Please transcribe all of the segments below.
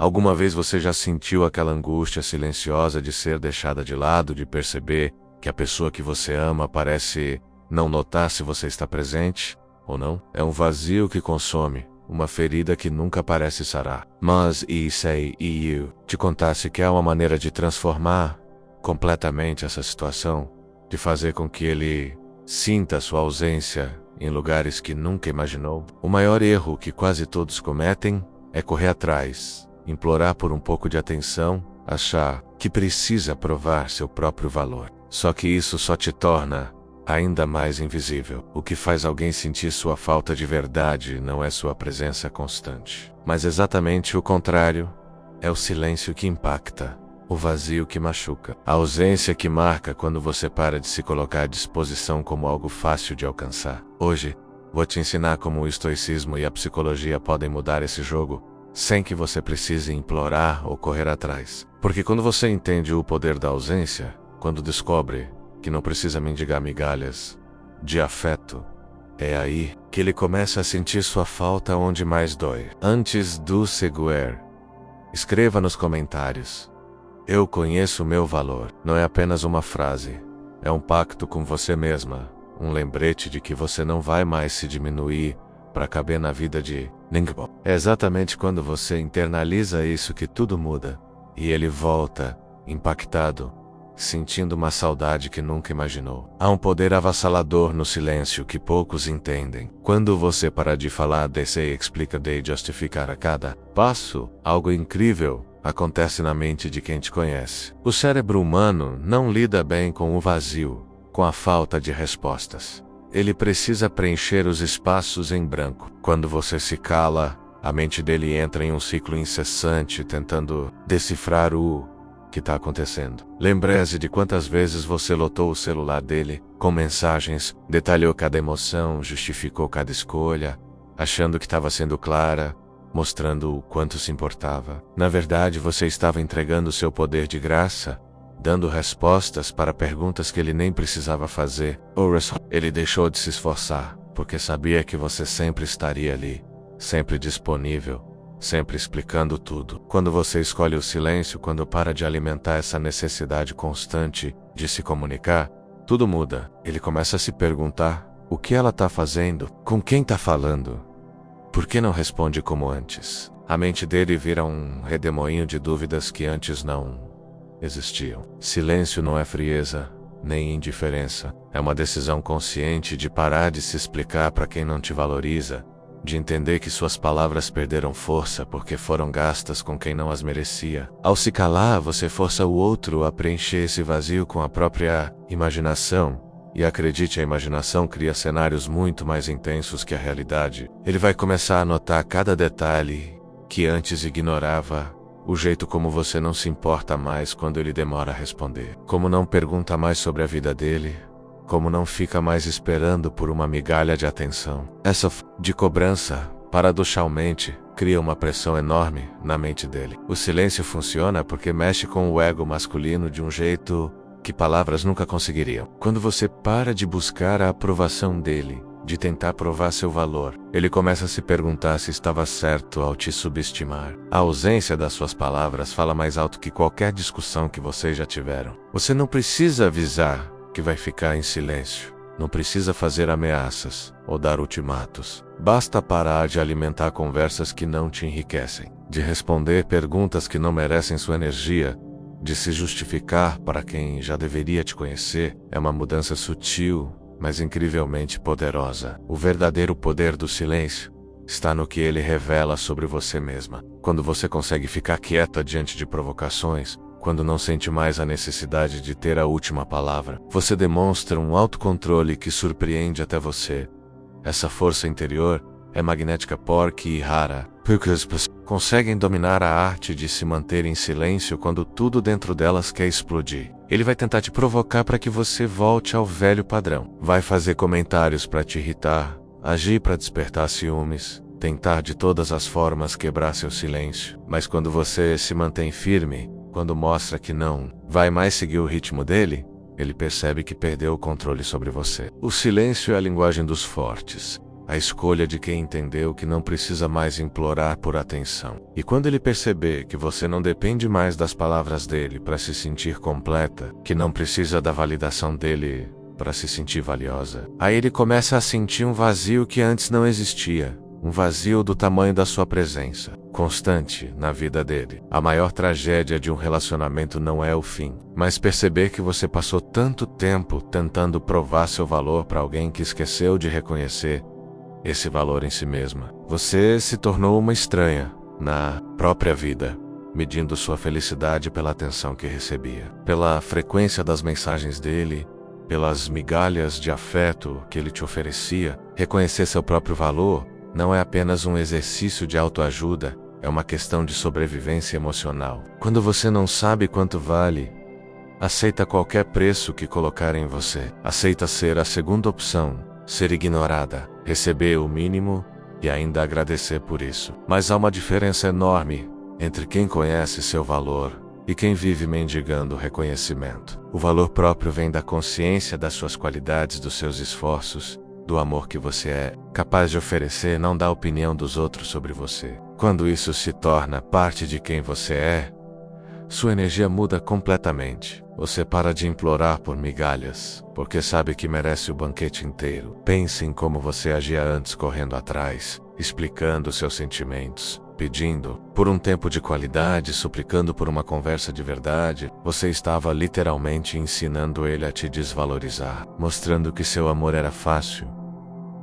Alguma vez você já sentiu aquela angústia silenciosa de ser deixada de lado, de perceber que a pessoa que você ama parece não notar se você está presente ou não? É um vazio que consome, uma ferida que nunca parece sarar. Mas e se eu te contasse que há uma maneira de transformar completamente essa situação, de fazer com que ele sinta sua ausência em lugares que nunca imaginou? O maior erro que quase todos cometem é correr atrás, implorar por um pouco de atenção, achar que precisa provar seu próprio valor. Só que isso só te torna ainda mais invisível. O que faz alguém sentir sua falta de verdade não é sua presença constante, mas exatamente o contrário. É o silêncio que impacta, o vazio que machuca, a ausência que marca quando você para de se colocar à disposição como algo fácil de alcançar. Hoje, vou te ensinar como o estoicismo e a psicologia podem mudar esse jogo, sem que você precise implorar ou correr atrás. Porque quando você entende o poder da ausência, quando descobre que não precisa mendigar migalhas de afeto, é aí que ele começa a sentir sua falta onde mais dói. Antes do seguir, escreva nos comentários: eu conheço o meu valor. Não é apenas uma frase, é um pacto com você mesma, um lembrete de que você não vai mais se diminuir para caber na vida de ninguém. É exatamente quando você internaliza isso que tudo muda, e ele volta, impactado, sentindo uma saudade que nunca imaginou. Há um poder avassalador no silêncio que poucos entendem. Quando você para de falar, descer e explica de justificar a cada passo, algo incrível acontece na mente de quem te conhece. O cérebro humano não lida bem com o vazio, com a falta de respostas. Ele precisa preencher os espaços em branco. Quando você se cala, a mente dele entra em um ciclo incessante tentando decifrar o que está acontecendo. Lembre-se de quantas vezes você lotou o celular dele com mensagens, detalhou cada emoção, justificou cada escolha, achando que estava sendo clara, mostrando o quanto se importava. Na verdade, você estava entregando seu poder de graça, dando respostas para perguntas que ele nem precisava fazer. Ele deixou de se esforçar, porque sabia que você sempre estaria ali, sempre disponível, sempre explicando tudo. Quando você escolhe o silêncio, quando para de alimentar essa necessidade constante de se comunicar, tudo muda. Ele começa a se perguntar: o que ela está fazendo? Com quem está falando? Por que não responde como antes? A mente dele vira um redemoinho de dúvidas que antes não existiam. Silêncio não é frieza, nem indiferença. É uma decisão consciente de parar de se explicar para quem não te valoriza, de entender que suas palavras perderam força porque foram gastas com quem não as merecia. Ao se calar, você força o outro a preencher esse vazio com a própria imaginação. E acredite, a imaginação cria cenários muito mais intensos que a realidade. Ele vai começar a notar cada detalhe que antes ignorava, o jeito como você não se importa mais quando ele demora a responder, como não pergunta mais sobre a vida dele, como não fica mais esperando por uma migalha de atenção. Essa de cobrança, paradoxalmente, cria uma pressão enorme na mente dele. O silêncio funciona porque mexe com o ego masculino de um jeito que palavras nunca conseguiriam. Quando você para de buscar a aprovação dele, de tentar provar seu valor, ele começa a se perguntar se estava certo ao te subestimar. A ausência das suas palavras fala mais alto que qualquer discussão que vocês já tiveram. Você não precisa avisar que vai ficar em silêncio. Não precisa fazer ameaças ou dar ultimatos. Basta parar de alimentar conversas que não te enriquecem, de responder perguntas que não merecem sua energia, de se justificar para quem já deveria te conhecer. É uma mudança sutil, mas incrivelmente poderosa. O verdadeiro poder do silêncio está no que ele revela sobre você mesma. Quando você consegue ficar quieta diante de provocações, quando não sente mais a necessidade de ter a última palavra, você demonstra um autocontrole que surpreende até você. Essa força interior é magnética, porca e rara. Poucas pessoas conseguem dominar a arte de se manter em silêncio quando tudo dentro delas quer explodir. Ele vai tentar te provocar para que você volte ao velho padrão. Vai fazer comentários para te irritar, agir para despertar ciúmes, tentar de todas as formas quebrar seu silêncio. Mas quando você se mantém firme, quando mostra que não vai mais seguir o ritmo dele, ele percebe que perdeu o controle sobre você. O silêncio é a linguagem dos fortes. a escolha de quem entendeu que não precisa mais implorar por atenção. E quando ele perceber que você não depende mais das palavras dele para se sentir completa, que não precisa da validação dele para se sentir valiosa, aí ele começa a sentir um vazio que antes não existia. Um vazio do tamanho da sua presença, constante na vida dele. A maior tragédia de um relacionamento não é o fim, mas perceber que você passou tanto tempo tentando provar seu valor para alguém que esqueceu de reconhecer esse valor em si mesma. Você se tornou uma estranha na própria vida, medindo sua felicidade pela atenção que recebia, pela frequência das mensagens dele, pelas migalhas de afeto que ele te oferecia. Reconhecer seu próprio valor não é apenas um exercício de autoajuda, é uma questão de sobrevivência emocional. Quando você não sabe quanto vale, aceita qualquer preço que colocarem em você. Aceita ser a segunda opção, ser ignorada, receber o mínimo e ainda agradecer por isso. Mas há uma diferença enorme entre quem conhece seu valor e quem vive mendigando reconhecimento. O valor próprio vem da consciência das suas qualidades, dos seus esforços, do amor que você é capaz de oferecer, não da opinião dos outros sobre você. Quando isso se torna parte de quem você é, sua energia muda completamente. Você para de implorar por migalhas, porque sabe que merece o banquete inteiro. Pense em como você agia antes, correndo atrás, explicando seus sentimentos, pedindo por um tempo de qualidade, suplicando por uma conversa de verdade. Você estava literalmente ensinando ele a te desvalorizar, mostrando que seu amor era fácil,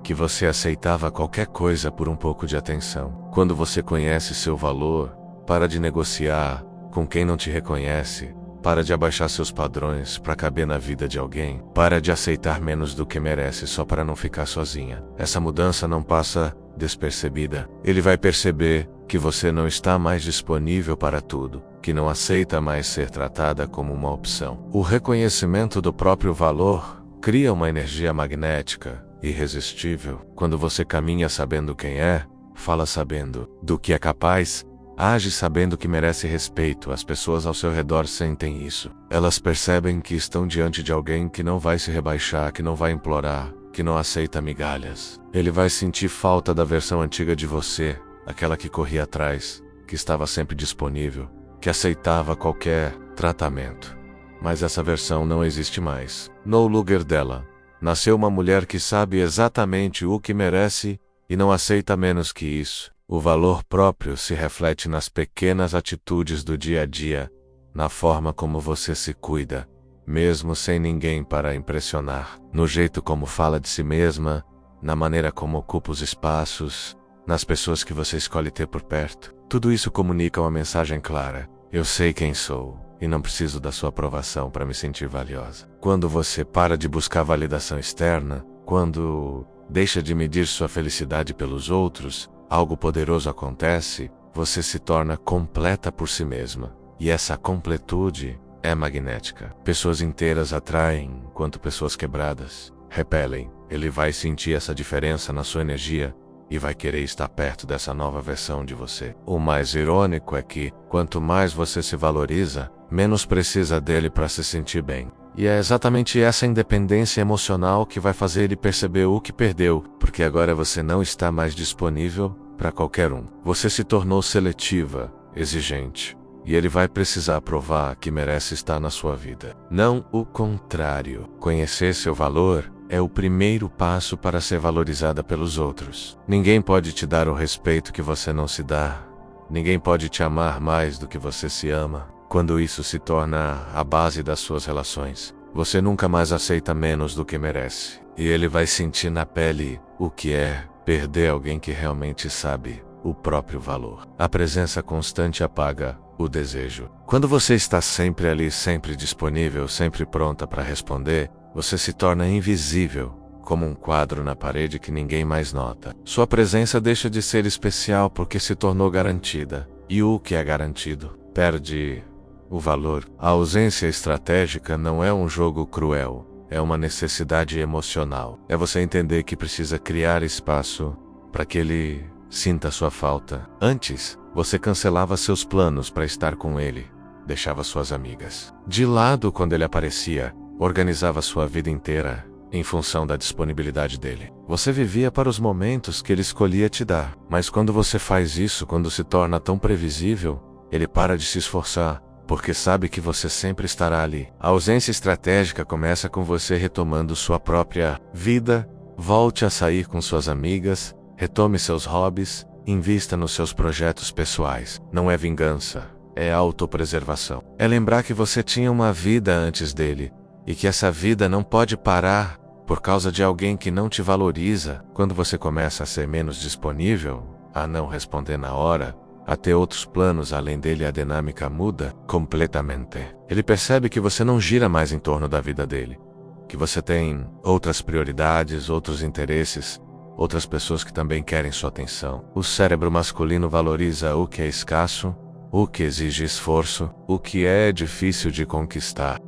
que você aceitava qualquer coisa por um pouco de atenção. Quando você conhece seu valor, para de negociar com quem não te reconhece, para de abaixar seus padrões para caber na vida de alguém, para de aceitar menos do que merece só para não ficar sozinha. Essa mudança não passa despercebida. Ele vai perceber que você não está mais disponível para tudo, que não aceita mais ser tratada como uma opção. O reconhecimento do próprio valor cria uma energia magnética irresistível. Quando você caminha sabendo quem é, fala sabendo do que é capaz, age sabendo que merece respeito. As pessoas ao seu redor sentem isso. Elas percebem que estão diante de alguém que não vai se rebaixar, que não vai implorar, que não aceita migalhas. Ele vai sentir falta da versão antiga de você, aquela que corria atrás, que estava sempre disponível, que aceitava qualquer tratamento. Mas essa versão não existe mais. No lugar dela, nasceu uma mulher que sabe exatamente o que merece e não aceita menos que isso. O valor próprio se reflete nas pequenas atitudes do dia a dia, na forma como você se cuida, mesmo sem ninguém para impressionar, no jeito como fala de si mesma, na maneira como ocupa os espaços, nas pessoas que você escolhe ter por perto. Tudo isso comunica uma mensagem clara: eu sei quem sou e não preciso da sua aprovação para me sentir valiosa. Quando você para de buscar validação externa, quando deixa de medir sua felicidade pelos outros, algo poderoso acontece. Você se torna completa por si mesma. E essa completude é magnética. Pessoas inteiras atraem, enquanto pessoas quebradas repelem. Ele vai sentir essa diferença na sua energia e vai querer estar perto dessa nova versão de você. O mais irônico é que, quanto mais você se valoriza, menos precisa dele para se sentir bem. E é exatamente essa independência emocional que vai fazer ele perceber o que perdeu, porque agora você não está mais disponível para qualquer um. Você se tornou seletiva, exigente, e ele vai precisar provar que merece estar na sua vida. Não o contrário. Conhecer seu valor é o primeiro passo para ser valorizada pelos outros. Ninguém pode te dar o respeito que você não se dá. Ninguém pode te amar mais do que você se ama. Quando isso se torna a base das suas relações, você nunca mais aceita menos do que merece. E ele vai sentir na pele o que é perder alguém que realmente sabe o próprio valor. A presença constante apaga o desejo. Quando você está sempre ali, sempre disponível, sempre pronta para responder, você se torna invisível, como um quadro na parede que ninguém mais nota. Sua presença deixa de ser especial porque se tornou garantida. E o que é garantido perde o valor. A ausência estratégica não é um jogo cruel, é uma necessidade emocional. É você entender que precisa criar espaço para que ele sinta sua falta. Antes, você cancelava seus planos para estar com ele, deixava suas amigas de lado quando ele aparecia, organizava sua vida inteira em função da disponibilidade dele. Você vivia para os momentos que ele escolhia te dar. Mas quando você faz isso, quando se torna tão previsível, ele para de se esforçar, porque sabe que você sempre estará ali. A ausência estratégica começa com você retomando sua própria vida. Volte a sair com suas amigas, retome seus hobbies, invista nos seus projetos pessoais. Não é vingança, é autopreservação. É lembrar que você tinha uma vida antes dele, e que essa vida não pode parar por causa de alguém que não te valoriza. Quando você começa a ser menos disponível, a não responder na hora, a ter outros planos além dele, a dinâmica muda completamente. Ele percebe que você não gira mais em torno da vida dele, que você tem outras prioridades, outros interesses, outras pessoas que também querem sua atenção. O cérebro masculino valoriza o que é escasso, o que exige esforço, o que é difícil de conquistar.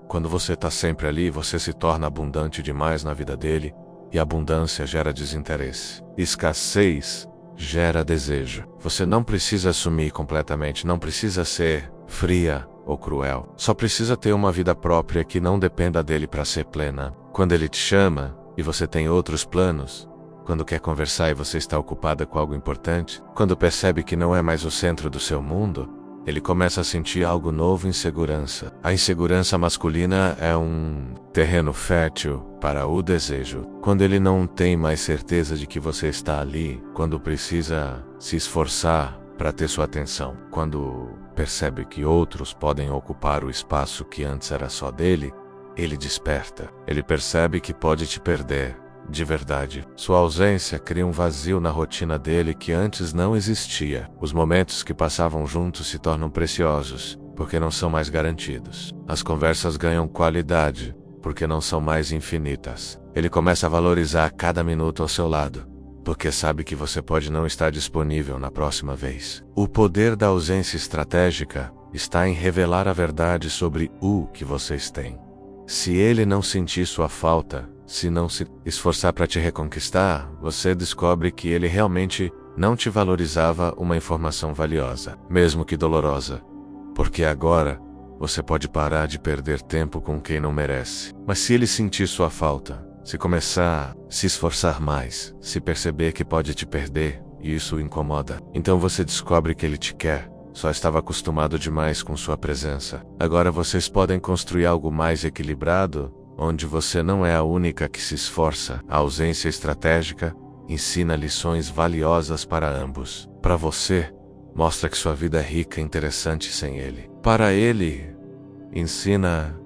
Quando você está sempre ali, você se torna abundante demais na vida dele, e abundância gera desinteresse. Escassez gera desejo. Você não precisa assumir completamente, não precisa ser fria ou cruel. Só precisa ter uma vida própria que não dependa dele para ser plena. Quando ele te chama e você tem outros planos, quando quer conversar e você está ocupada com algo importante, quando percebe que não é mais o centro do seu mundo, ele começa a sentir algo novo, insegurança. A insegurança masculina é um terreno fértil para o desejo. Quando ele não tem mais certeza de que você está ali, quando precisa se esforçar para ter sua atenção, quando percebe que outros podem ocupar o espaço que antes era só dele, ele desperta. Ele percebe que pode te perder. De verdade, sua ausência cria um vazio na rotina dele que antes não existia. Os momentos que passavam juntos se tornam preciosos, porque não são mais garantidos. As conversas ganham qualidade, porque não são mais infinitas. Ele começa a valorizar cada minuto ao seu lado, porque sabe que você pode não estar disponível na próxima vez. O poder da ausência estratégica está em revelar a verdade sobre o que vocês têm. Se ele não sentir sua falta, se não se esforçar para te reconquistar, você descobre que ele realmente não te valorizava uma informação valiosa, mesmo que dolorosa. Porque agora, você pode parar de perder tempo com quem não merece. Mas se ele sentir sua falta, se começar a se esforçar mais, se perceber que pode te perder, e isso o incomoda, então você descobre que ele te quer. Só estava acostumado demais com sua presença. Agora vocês podem construir algo mais equilibrado, onde você não é a única que se esforça. A ausência estratégica ensina lições valiosas para ambos. Para você, mostra que sua vida é rica e interessante sem ele. Para ele, ensina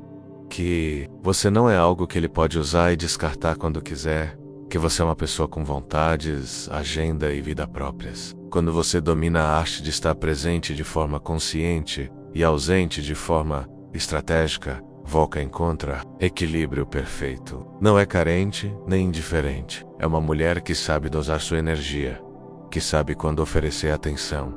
que você não é algo que ele pode usar e descartar quando quiser, que você é uma pessoa com vontades, agenda e vida próprias. Quando você domina a arte de estar presente de forma consciente e ausente de forma estratégica, Volca encontra equilíbrio perfeito. Não é carente nem indiferente. É uma mulher que sabe dosar sua energia, que sabe quando oferecer atenção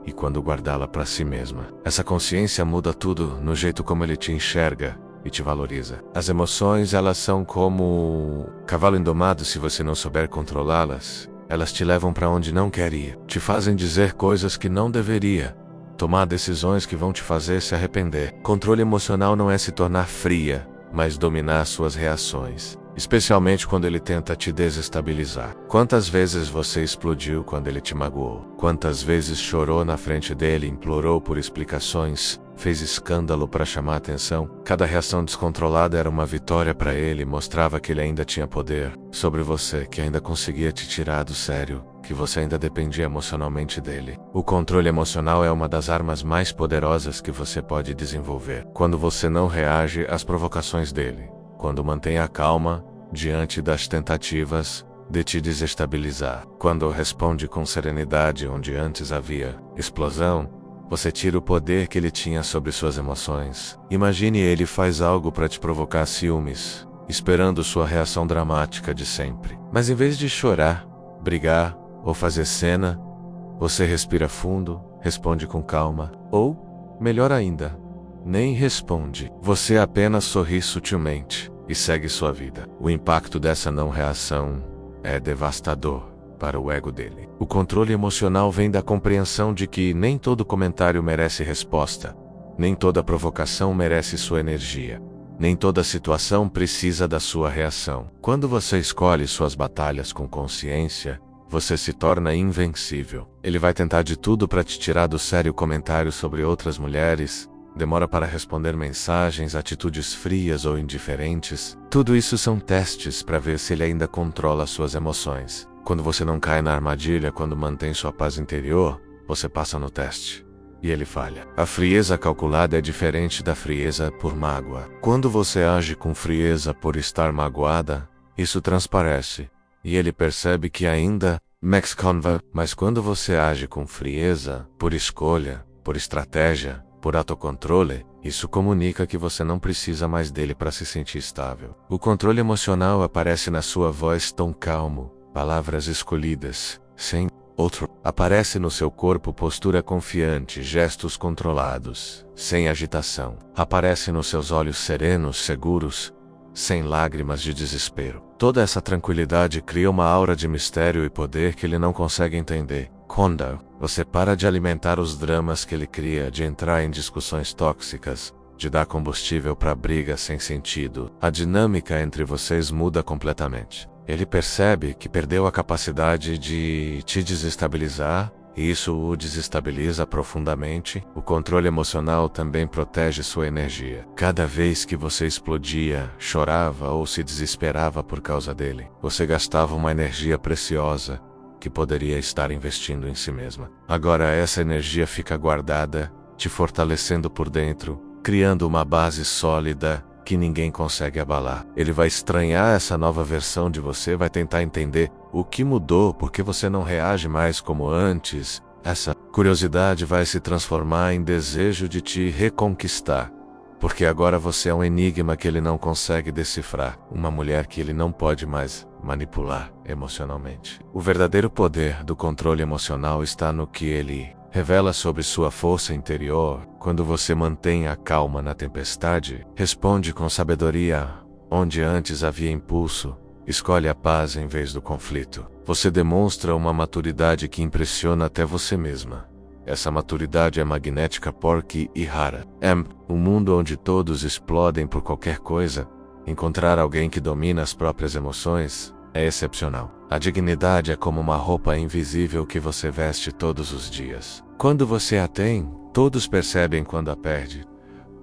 e quando guardá-la para si mesma. Essa consciência muda tudo no jeito como ele te enxerga e te valoriza. As emoções, elas são como cavalo indomado. Se você não souber controlá-las, elas te levam para onde não quer ir, te fazem dizer coisas que não deveria, tomar decisões que vão te fazer se arrepender. Controle emocional não é se tornar fria, mas dominar suas reações, especialmente quando ele tenta te desestabilizar. Quantas vezes você explodiu quando ele te magoou? Quantas vezes chorou na frente dele, implorou por explicações, fez escândalo para chamar atenção? Cada reação descontrolada era uma vitória para ele, mostrava que ele ainda tinha poder sobre você, que ainda conseguia te tirar do sério, que você ainda dependia emocionalmente dele. O controle emocional é uma das armas mais poderosas que você pode desenvolver. Quando você não reage às provocações dele, quando mantém a calma diante das tentativas de te desestabilizar, quando responde com serenidade onde antes havia explosão, você tira o poder que ele tinha sobre suas emoções. Imagine ele faz algo para te provocar ciúmes, esperando sua reação dramática de sempre. Mas em vez de chorar, brigar ou fazer cena, você respira fundo, responde com calma, ou, melhor ainda, nem responde. Você apenas sorri sutilmente e segue sua vida. O impacto dessa não reação é devastador para o ego dele. O controle emocional vem da compreensão de que nem todo comentário merece resposta, nem toda provocação merece sua energia. Nem toda situação precisa da sua reação. Quando você escolhe suas batalhas com consciência, você se torna invencível. Ele vai tentar de tudo para te tirar do sério comentário sobre outras mulheres, demora para responder mensagens, atitudes frias ou indiferentes. Tudo isso são testes para ver se ele ainda controla suas emoções. Quando você não cai na armadilha, quando mantém sua paz interior, você passa no teste. E ele falha. A frieza calculada é diferente da frieza por mágoa. Quando você age com frieza por estar magoada, isso transparece. E ele percebe que ainda Max Conva. Mas quando você age com frieza, por escolha, por estratégia, por autocontrole, isso comunica que você não precisa mais dele para se sentir estável. O controle emocional aparece na sua voz tão calmo, palavras escolhidas, sem outro. Aparece no seu corpo postura confiante, gestos controlados, sem agitação. Aparece nos seus olhos serenos, seguros, sem lágrimas de desespero. Toda essa tranquilidade cria uma aura de mistério e poder que ele não consegue entender. Quando você para de alimentar os dramas que ele cria, de entrar em discussões tóxicas, de dar combustível para brigas sem sentido, a dinâmica entre vocês muda completamente. Ele percebe que perdeu a capacidade de te desestabilizar, e isso o desestabiliza profundamente. O controle emocional também protege sua energia. Cada vez que você explodia, chorava ou se desesperava por causa dele, você gastava uma energia preciosa que poderia estar investindo em si mesma. Agora essa energia fica guardada, te fortalecendo por dentro, criando uma base sólida que ninguém consegue abalar. Ele vai estranhar essa nova versão de você, vai tentar entender o que mudou, por que você não reage mais como antes. Essa curiosidade vai se transformar em desejo de te reconquistar, porque agora você é um enigma que ele não consegue decifrar, uma mulher que ele não pode mais manipular emocionalmente. O verdadeiro poder do controle emocional está no que ele revela sobre sua força interior. Quando você mantém a calma na tempestade, responde com sabedoria onde antes havia impulso, escolhe a paz em vez do conflito. Você demonstra uma maturidade que impressiona até você mesma. Essa maturidade é magnética, porque e rara. Um mundo onde todos explodem por qualquer coisa, encontrar alguém que domina as próprias emoções é excepcional. A dignidade é como uma roupa invisível que você veste todos os dias. Quando você a tem, todos percebem quando a perde.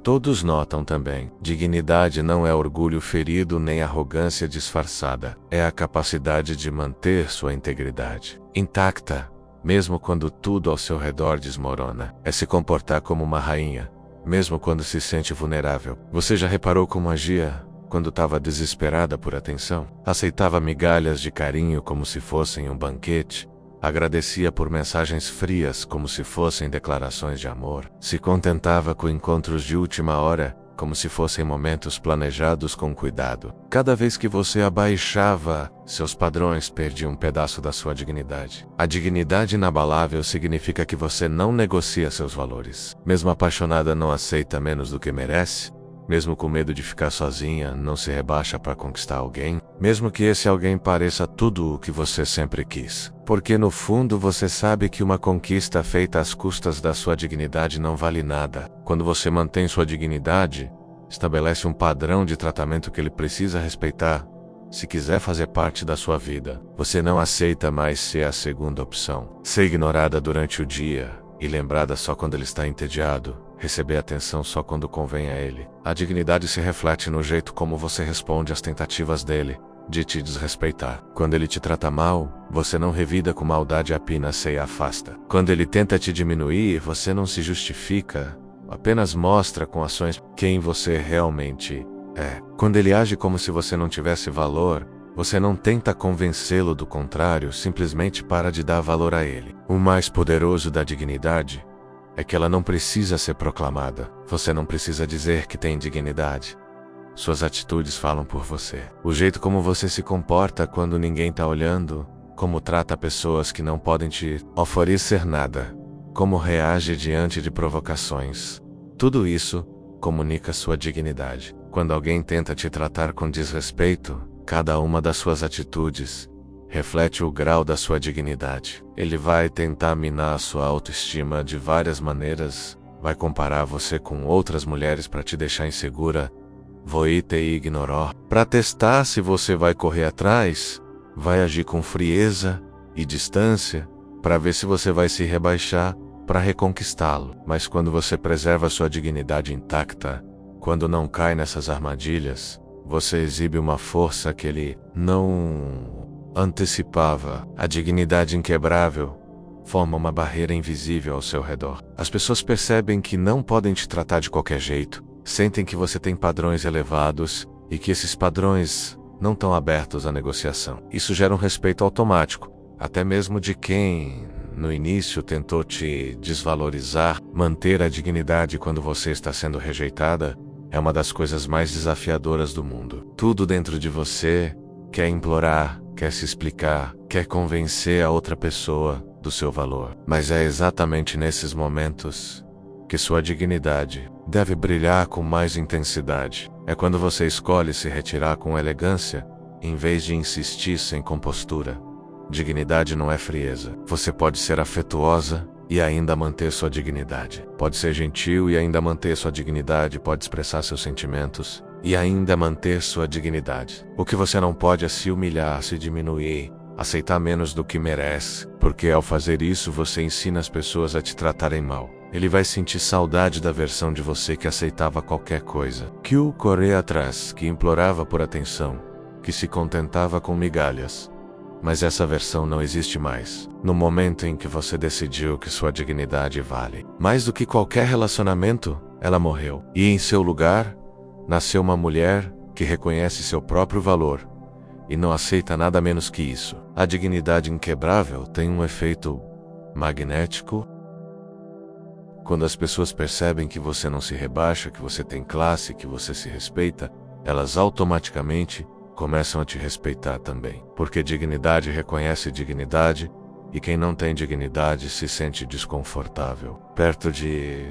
Todos notam também. Dignidade não é orgulho ferido nem arrogância disfarçada. É a capacidade de manter sua integridade intacta, mesmo quando tudo ao seu redor desmorona. É se comportar como uma rainha, mesmo quando se sente vulnerável. Você já reparou como agia quando estava desesperada por atenção? Aceitava migalhas de carinho como se fossem um banquete. Agradecia por mensagens frias como se fossem declarações de amor. Se contentava com encontros de última hora, como se fossem momentos planejados com cuidado. Cada vez que você abaixava seus padrões, perdia um pedaço da sua dignidade. A dignidade inabalável significa que você não negocia seus valores. Mesmo apaixonada, não aceita menos do que merece. Mesmo com medo de ficar sozinha, não se rebaixa para conquistar alguém, mesmo que esse alguém pareça tudo o que você sempre quis. Porque no fundo você sabe que uma conquista feita às custas da sua dignidade não vale nada. Quando você mantém sua dignidade, estabelece um padrão de tratamento que ele precisa respeitar. Se quiser fazer parte da sua vida, você não aceita mais ser a segunda opção. Ser ignorada durante o dia e lembrada só quando ele está entediado. Receber atenção só quando convém a ele. A dignidade se reflete no jeito como você responde às tentativas dele de te desrespeitar. Quando ele te trata mal, você não revida com maldade, apenas se afasta. Quando ele tenta te diminuir, você não se justifica, apenas mostra com ações quem você realmente é. Quando ele age como se você não tivesse valor, você não tenta convencê-lo do contrário, simplesmente para de dar valor a ele. O mais poderoso da dignidade é que ela não precisa ser proclamada. Você não precisa dizer que tem dignidade. Suas atitudes falam por você. O jeito como você se comporta quando ninguém está olhando, como trata pessoas que não podem te oferecer nada, como reage diante de provocações. Tudo isso comunica sua dignidade. Quando alguém tenta te tratar com desrespeito, cada uma das suas atitudes reflete o grau da sua dignidade. Ele vai tentar minar sua autoestima de várias maneiras, vai comparar você com outras mulheres para te deixar insegura, Você ignorou. Para testar se você vai correr atrás, vai agir com frieza e distância, para ver se você vai se rebaixar para reconquistá-lo. Mas quando você preserva sua dignidade intacta, quando não cai nessas armadilhas, você exibe uma força que ele não antecipava. A dignidade inquebrável forma uma barreira invisível ao seu redor. As pessoas percebem que não podem te tratar de qualquer jeito, sentem que você tem padrões elevados e que esses padrões não estão abertos à negociação. Isso gera um respeito automático, até mesmo de quem no início tentou te desvalorizar. Manter a dignidade quando você está sendo rejeitada é uma das coisas mais desafiadoras do mundo. Tudo dentro de você quer implorar, quer se explicar, quer convencer a outra pessoa do seu valor. Mas é exatamente nesses momentos que sua dignidade deve brilhar com mais intensidade. É quando você escolhe se retirar com elegância, em vez de insistir sem compostura. Dignidade não é frieza. Você pode ser afetuosa e ainda manter sua dignidade. Pode ser gentil e ainda manter sua dignidade. Pode expressar seus sentimentos e ainda manter sua dignidade. O que você não pode é se humilhar, se diminuir, aceitar menos do que merece, porque ao fazer isso você ensina as pessoas a te tratarem mal. Ele vai sentir saudade da versão de você que aceitava qualquer coisa, que o corria atrás, que implorava por atenção, que se contentava com migalhas. Mas essa versão não existe mais. No momento em que você decidiu que sua dignidade vale mais do que qualquer relacionamento, ela morreu. E em seu lugar, nasceu uma mulher que reconhece seu próprio valor e não aceita nada menos que isso. A dignidade inquebrável tem um efeito magnético. Quando as pessoas percebem que você não se rebaixa, que você tem classe, que você se respeita, elas automaticamente começam a te respeitar também. Porque dignidade reconhece dignidade, e quem não tem dignidade se sente desconfortável perto de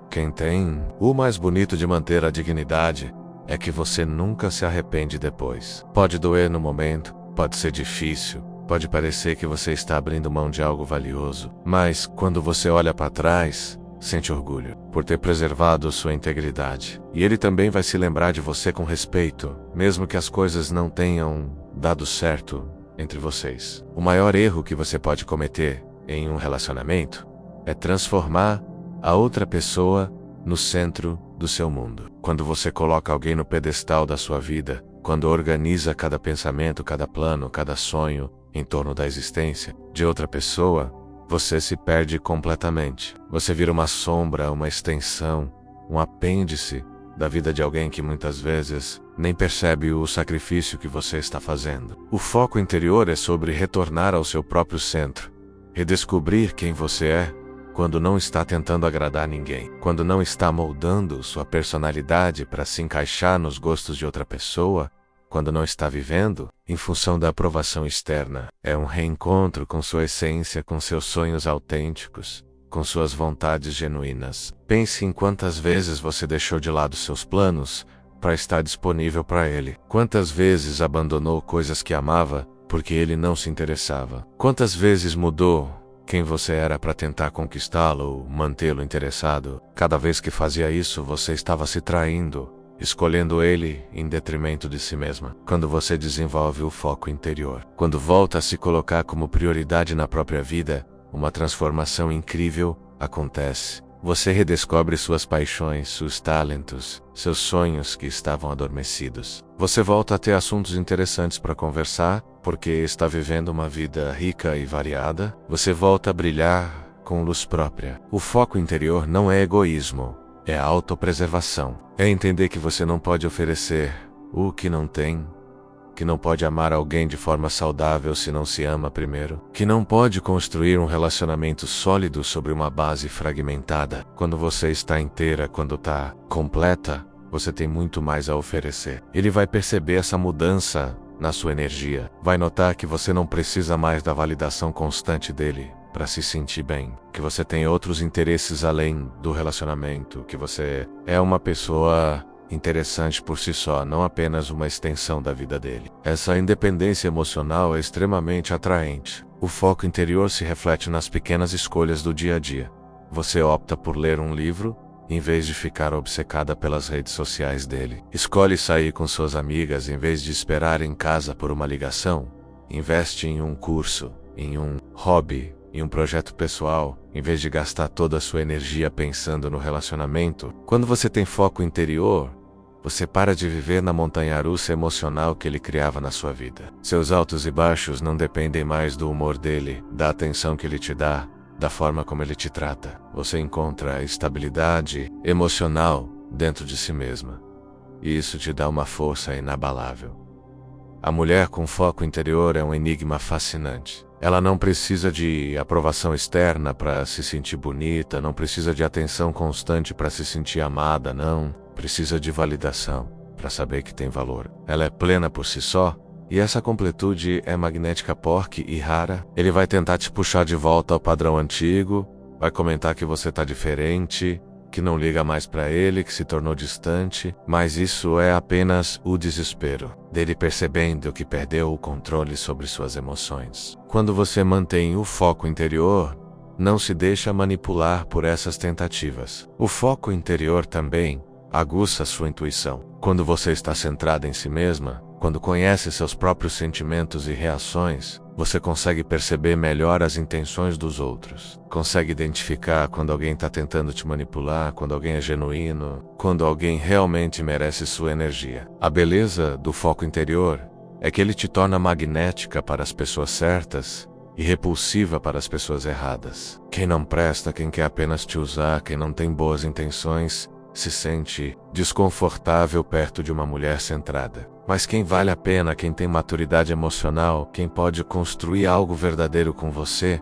quem tem. O mais bonito de manter a dignidade é que você nunca se arrepende depois. Pode doer no momento, pode ser difícil, pode parecer que você está abrindo mão de algo valioso, mas quando você olha para trás, sente orgulho por ter preservado sua integridade. E ele também vai se lembrar de você com respeito, mesmo que as coisas não tenham dado certo entre vocês. O maior erro que você pode cometer em um relacionamento é transformar a outra pessoa no centro do seu mundo. Quando você coloca alguém no pedestal da sua vida, quando organiza cada pensamento, cada plano, cada sonho em torno da existência de outra pessoa, você se perde completamente. Você vira uma sombra, uma extensão, um apêndice da vida de alguém que muitas vezes nem percebe o sacrifício que você está fazendo. O foco interior é sobre retornar ao seu próprio centro, redescobrir quem você é quando não está tentando agradar ninguém, quando não está moldando sua personalidade para se encaixar nos gostos de outra pessoa, quando não está vivendo em função da aprovação externa. É um reencontro com sua essência, com seus sonhos autênticos, com suas vontades genuínas. Pense em quantas vezes você deixou de lado seus planos para estar disponível para ele. Quantas vezes abandonou coisas que amava porque ele não se interessava. Quantas vezes mudou quem você era para tentar conquistá-lo ou mantê-lo interessado. Cada vez que fazia isso, você estava se traindo, escolhendo ele em detrimento de si mesma. Quando você desenvolve o foco interior, quando volta a se colocar como prioridade na própria vida, uma transformação incrível acontece. Você redescobre suas paixões, seus talentos, seus sonhos que estavam adormecidos. Você volta a ter assuntos interessantes para conversar, porque está vivendo uma vida rica e variada. Você volta a brilhar com luz própria. O foco interior não é egoísmo, é autopreservação. É entender que você não pode oferecer o que não tem, que não pode amar alguém de forma saudável se não se ama primeiro, que não pode construir um relacionamento sólido sobre uma base fragmentada. Quando você está inteira, quando está completa, você tem muito mais a oferecer. Ele vai perceber essa mudança na sua energia, vai notar que você não precisa mais da validação constante dele para se sentir bem, que você tem outros interesses além do relacionamento, que você é uma pessoa interessante por si só, não apenas uma extensão da vida dele. Essa independência emocional é extremamente atraente. O foco interior se reflete nas pequenas escolhas do dia a dia. Você opta por ler um livro em vez de ficar obcecada pelas redes sociais dele. Escolhe sair com suas amigas em vez de esperar em casa por uma ligação. Investe em um curso, em um hobby, em um projeto pessoal, em vez de gastar toda a sua energia pensando no relacionamento. Quando você tem foco interior, você para de viver na montanha-russa emocional que ele criava na sua vida. Seus altos e baixos não dependem mais do humor dele, da atenção que ele te dá, da forma como ele te trata. Você encontra estabilidade emocional dentro de si mesma. E isso te dá uma força inabalável. A mulher com foco interior é um enigma fascinante. Ela não precisa de aprovação externa para se sentir bonita, não precisa de atenção constante para se sentir amada, não. Precisa de validação para saber que tem valor. Ela é plena por si só, e essa completude é magnética porque e rara. Ele vai tentar te puxar de volta ao padrão antigo, vai comentar que você tá diferente, que não liga mais para ele, que se tornou distante, mas isso é apenas o desespero dele percebendo que perdeu o controle sobre suas emoções. Quando você mantém o foco interior, não se deixa manipular por essas tentativas. O foco interior também aguça sua intuição. Quando você está centrada em si mesma, quando conhece seus próprios sentimentos e reações, você consegue perceber melhor as intenções dos outros. Consegue identificar quando alguém está tentando te manipular, quando alguém é genuíno, quando alguém realmente merece sua energia. A beleza do foco interior é que ele te torna magnética para as pessoas certas e repulsiva para as pessoas erradas. Quem não presta, quem quer apenas te usar, quem não tem boas intenções, se sente desconfortável perto de uma mulher centrada. Mas quem vale a pena, quem tem maturidade emocional, quem pode construir algo verdadeiro com você,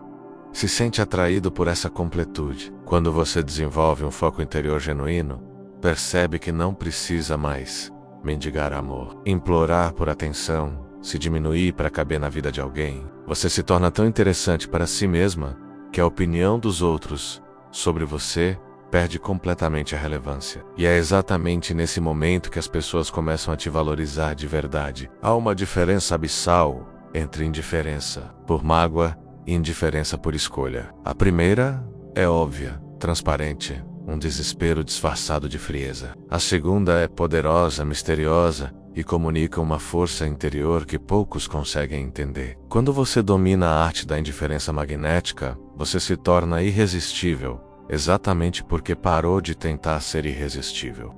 se sente atraído por essa completude. Quando você desenvolve um foco interior genuíno, percebe que não precisa mais mendigar amor, implorar por atenção, se diminuir para caber na vida de alguém. Você se torna tão interessante para si mesma que a opinião dos outros sobre você perde completamente a relevância. E é exatamente nesse momento que as pessoas começam a te valorizar de verdade. Há uma diferença abissal entre indiferença por mágoa e indiferença por escolha. A primeira é óbvia, transparente, um desespero disfarçado de frieza. A segunda é poderosa, misteriosa e comunica uma força interior que poucos conseguem entender. Quando você domina a arte da indiferença magnética, você se torna irresistível, exatamente porque parou de tentar ser irresistível.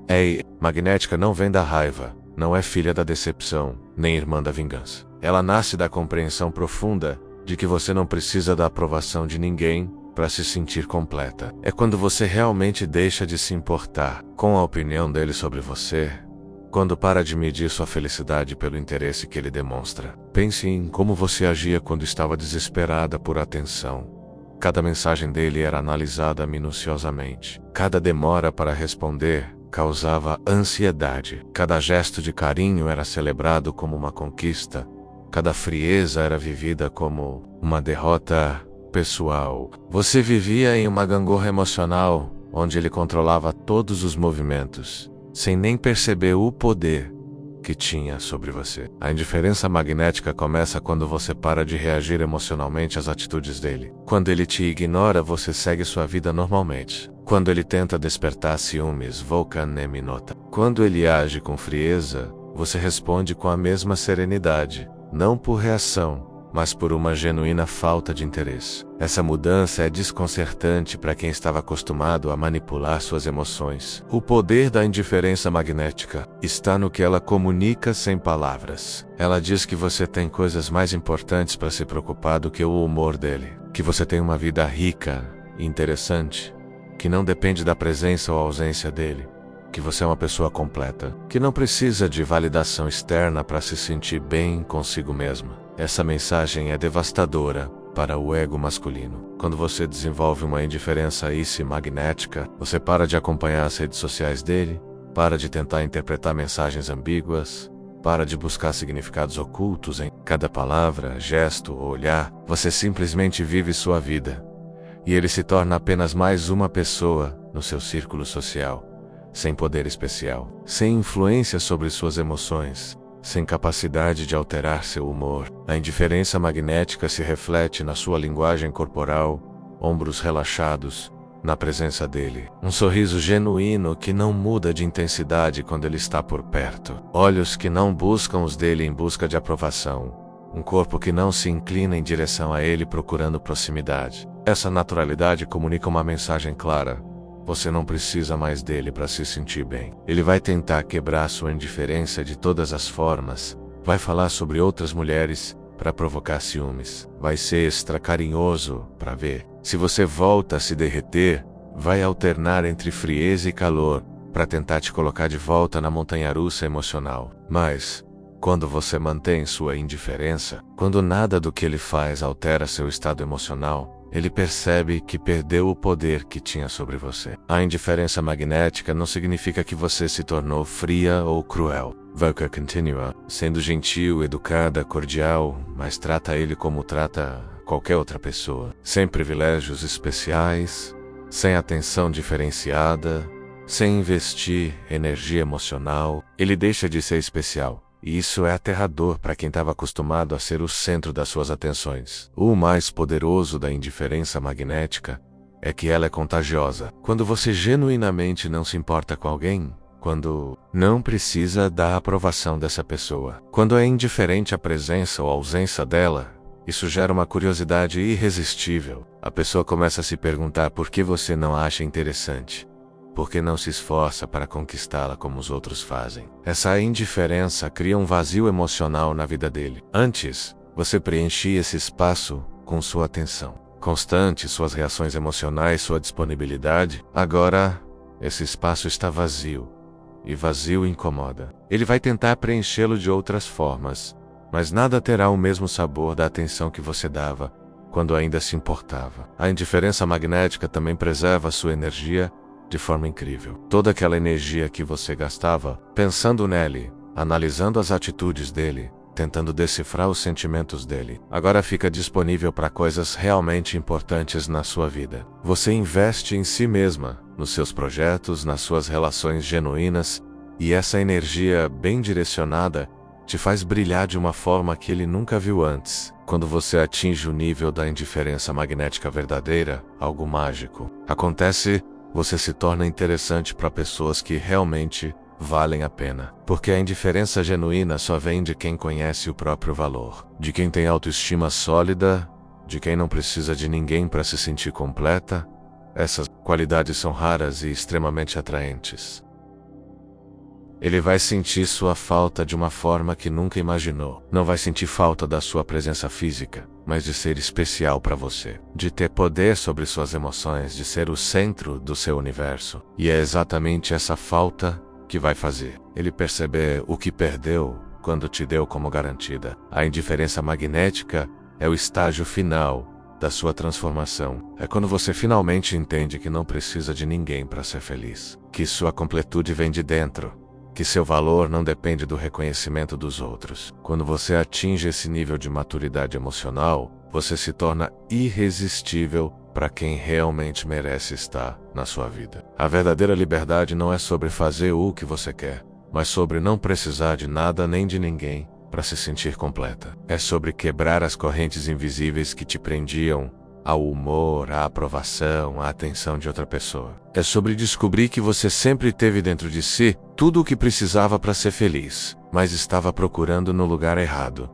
Magnética não vem da raiva, não é filha da decepção, nem irmã da vingança. Ela nasce da compreensão profunda de que você não precisa da aprovação de ninguém para se sentir completa. É quando você realmente deixa de se importar com a opinião dele sobre você, quando para de medir sua felicidade pelo interesse que ele demonstra. Pense em como você agia quando estava desesperada por atenção. Cada mensagem dele era analisada minuciosamente. Cada demora para responder causava ansiedade. Cada gesto de carinho era celebrado como uma conquista. Cada frieza era vivida como uma derrota pessoal. Você vivia em uma gangorra emocional, onde ele controlava todos os movimentos, sem nem perceber o poder que tinha sobre você. A indiferença magnética começa quando você para de reagir emocionalmente às atitudes dele. Quando ele te ignora, você segue sua vida normalmente. Quando ele tenta despertar ciúmes, volcaneminota. Quando ele age com frieza, você responde com a mesma serenidade, não por reação, mas por uma genuína falta de interesse. Essa mudança é desconcertante para quem estava acostumado a manipular suas emoções. O poder da indiferença magnética está no que ela comunica sem palavras. Ela diz que você tem coisas mais importantes para se preocupar do que o humor dele, que você tem uma vida rica e interessante, que não depende da presença ou ausência dele, que você é uma pessoa completa, que não precisa de validação externa para se sentir bem consigo mesma. Essa mensagem é devastadora para o ego masculino. Quando você desenvolve uma indiferença magnética, você para de acompanhar as redes sociais dele, para de tentar interpretar mensagens ambíguas, para de buscar significados ocultos em cada palavra, gesto ou olhar. Você simplesmente vive sua vida. E ele se torna apenas mais uma pessoa no seu círculo social, sem poder especial, sem influência sobre suas emoções, sem capacidade de alterar seu humor. A indiferença magnética se reflete na sua linguagem corporal, ombros relaxados, na presença dele. Um sorriso genuíno que não muda de intensidade quando ele está por perto. Olhos que não buscam os dele em busca de aprovação. Um corpo que não se inclina em direção a ele procurando proximidade. Essa naturalidade comunica uma mensagem clara. Você não precisa mais dele para se sentir bem. Ele vai tentar quebrar sua indiferença de todas as formas. Vai falar sobre outras mulheres para provocar ciúmes. Vai ser extra carinhoso para ver se você volta a se derreter. Vai alternar entre frieza e calor para tentar te colocar de volta na montanha-russa emocional. Mas quando você mantém sua indiferença, quando nada do que ele faz altera seu estado emocional, ele percebe que perdeu o poder que tinha sobre você. A indiferença magnética não significa que você se tornou fria ou cruel. Valka continua, sendo gentil, educada, cordial, mas trata ele como trata qualquer outra pessoa. Sem privilégios especiais, sem atenção diferenciada, sem investir energia emocional, ele deixa de ser especial. E isso é aterrador para quem estava acostumado a ser o centro das suas atenções. O mais poderoso da indiferença magnética é que ela é contagiosa. Quando você genuinamente não se importa com alguém, quando não precisa da aprovação dessa pessoa, quando é indiferente à presença ou ausência dela, isso gera uma curiosidade irresistível. A pessoa começa a se perguntar por que você não a acha interessante. Por que não se esforça para conquistá-la como os outros fazem? Essa indiferença cria um vazio emocional na vida dele. Antes, você preenchia esse espaço com sua atenção constante, suas reações emocionais, sua disponibilidade. Agora, esse espaço está vazio. E vazio incomoda. Ele vai tentar preenchê-lo de outras formas, mas nada terá o mesmo sabor da atenção que você dava quando ainda se importava. A indiferença magnética também preserva sua energia de forma incrível. Toda aquela energia que você gastava pensando nele, analisando as atitudes dele, tentando decifrar os sentimentos dele, agora fica disponível para coisas realmente importantes na sua vida. Você investe em si mesma, nos seus projetos, nas suas relações genuínas, e essa energia bem direcionada te faz brilhar de uma forma que ele nunca viu antes. Quando você atinge o nível da indiferença magnética verdadeira, algo mágico acontece. Você se torna interessante para pessoas que realmente valem a pena. Porque a indiferença genuína só vem de quem conhece o próprio valor, de quem tem autoestima sólida, de quem não precisa de ninguém para se sentir completa. Essas qualidades são raras e extremamente atraentes. Ele vai sentir sua falta de uma forma que nunca imaginou. Não vai sentir falta da sua presença física, mas de ser especial para você, de ter poder sobre suas emoções, de ser o centro do seu universo. E é exatamente essa falta que vai fazer ele perceber o que perdeu quando te deu como garantida. A indiferença magnética é o estágio final da sua transformação. É quando você finalmente entende que não precisa de ninguém para ser feliz, que sua completude vem de dentro, que seu valor não depende do reconhecimento dos outros. Quando você atinge esse nível de maturidade emocional, você se torna irresistível para quem realmente merece estar na sua vida. A verdadeira liberdade não é sobre fazer o que você quer, mas sobre não precisar de nada nem de ninguém para se sentir completa. É sobre quebrar as correntes invisíveis que te prendiam ao humor, à aprovação, à atenção de outra pessoa. É sobre descobrir que você sempre teve dentro de si tudo o que precisava para ser feliz, mas estava procurando no lugar errado.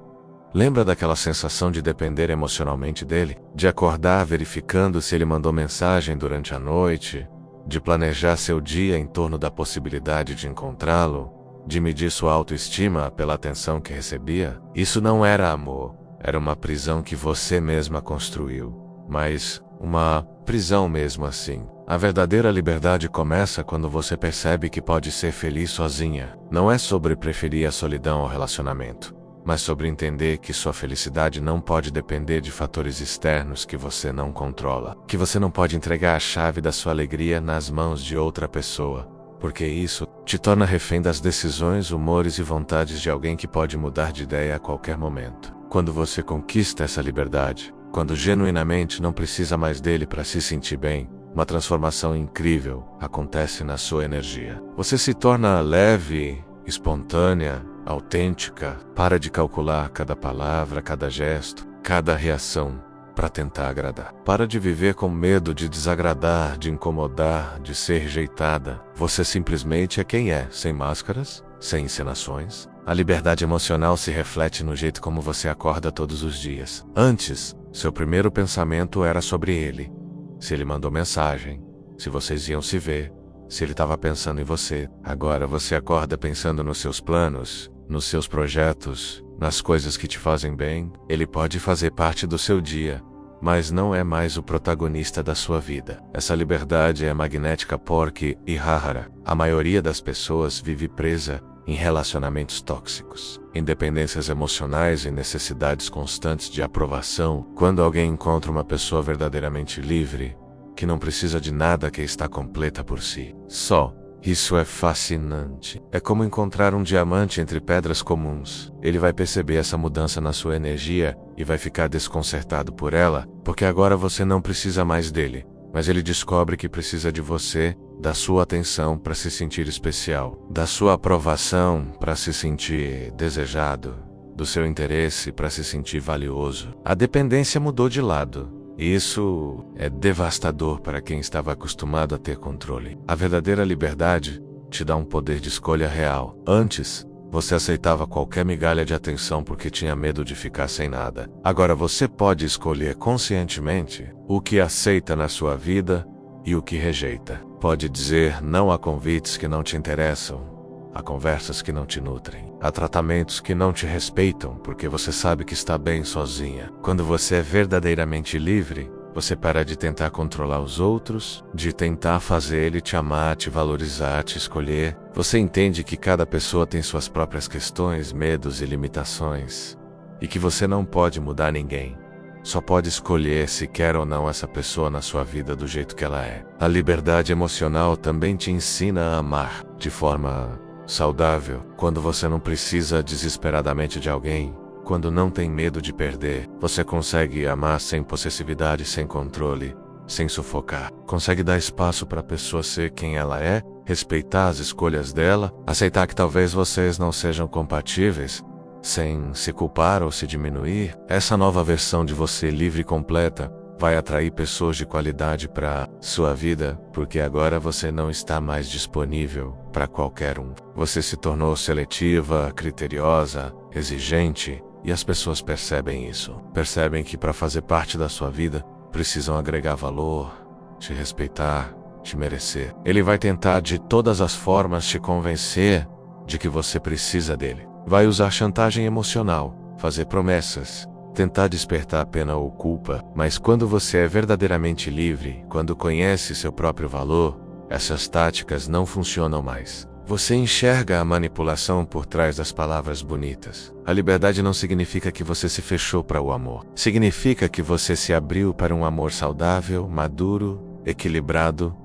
Lembra daquela sensação de depender emocionalmente dele? De acordar verificando se ele mandou mensagem durante a noite? De planejar seu dia em torno da possibilidade de encontrá-lo? De medir sua autoestima pela atenção que recebia? Isso não era amor, era uma prisão que você mesma construiu. Mas uma prisão mesmo assim. A verdadeira liberdade começa quando você percebe que pode ser feliz sozinha. Não é sobre preferir a solidão ao relacionamento, mas sobre entender que sua felicidade não pode depender de fatores externos que você não controla. Que você não pode entregar a chave da sua alegria nas mãos de outra pessoa, porque isso te torna refém das decisões, humores e vontades de alguém que pode mudar de ideia a qualquer momento. Quando você conquista essa liberdade, quando genuinamente não precisa mais dele para se sentir bem, uma transformação incrível acontece na sua energia. Você se torna leve, espontânea, autêntica, para de calcular cada palavra, cada gesto, cada reação, para tentar agradar. Para de viver com medo de desagradar, de incomodar, de ser rejeitada. Você simplesmente é quem é, sem máscaras, sem encenações. A liberdade emocional se reflete no jeito como você acorda todos os dias. Antes, seu primeiro pensamento era sobre ele. Se ele mandou mensagem, se vocês iam se ver, se ele estava pensando em você. Agora você acorda pensando nos seus planos, nos seus projetos, nas coisas que te fazem bem. Ele pode fazer parte do seu dia, mas não é mais o protagonista da sua vida. Essa liberdade é magnética porque e rara. A maioria das pessoas vive presa em relacionamentos tóxicos, independências emocionais e necessidades constantes de aprovação. Quando alguém encontra uma pessoa verdadeiramente livre, que não precisa de nada, que está completa por si só, isso é fascinante. É como encontrar um diamante entre pedras comuns. Ele vai perceber essa mudança na sua energia e vai ficar desconcertado por ela, porque agora você não precisa mais dele, mas ele descobre que precisa de você, da sua atenção para se sentir especial, da sua aprovação para se sentir desejado, do seu interesse para se sentir valioso. A dependência mudou de lado. E isso é devastador para quem estava acostumado a ter controle. A verdadeira liberdade te dá um poder de escolha real. Antes, você aceitava qualquer migalha de atenção porque tinha medo de ficar sem nada. Agora você pode escolher conscientemente o que aceita na sua vida e o que rejeita. Pode dizer não a convites que não te interessam, a conversas que não te nutrem, a tratamentos que não te respeitam, porque você sabe que está bem sozinha. Quando você é verdadeiramente livre, você para de tentar controlar os outros, de tentar fazer ele te amar, te valorizar, te escolher. Você entende que cada pessoa tem suas próprias questões, medos e limitações, e que você não pode mudar ninguém. Só pode escolher se quer ou não essa pessoa na sua vida do jeito que ela é. A liberdade emocional também te ensina a amar de forma saudável, quando você não precisa desesperadamente de alguém, quando não tem medo de perder. Você consegue amar sem possessividade, sem controle, sem sufocar. Consegue dar espaço para a pessoa ser quem ela é, respeitar as escolhas dela, aceitar que talvez vocês não sejam compatíveis, sem se culpar ou se diminuir. Essa nova versão de você livre e completa vai atrair pessoas de qualidade para sua vida, porque agora você não está mais disponível para qualquer um. Você se tornou seletiva, criteriosa, exigente, e as pessoas percebem isso. Percebem que para fazer parte da sua vida, precisam agregar valor, te respeitar, te merecer. Ele vai tentar de todas as formas te convencer de que você precisa dele. Vai usar chantagem emocional, fazer promessas, tentar despertar pena ou culpa. Mas quando você é verdadeiramente livre, quando conhece seu próprio valor, essas táticas não funcionam mais. Você enxerga a manipulação por trás das palavras bonitas. A liberdade não significa que você se fechou para o amor. Significa que você se abriu para um amor saudável, maduro, equilibrado,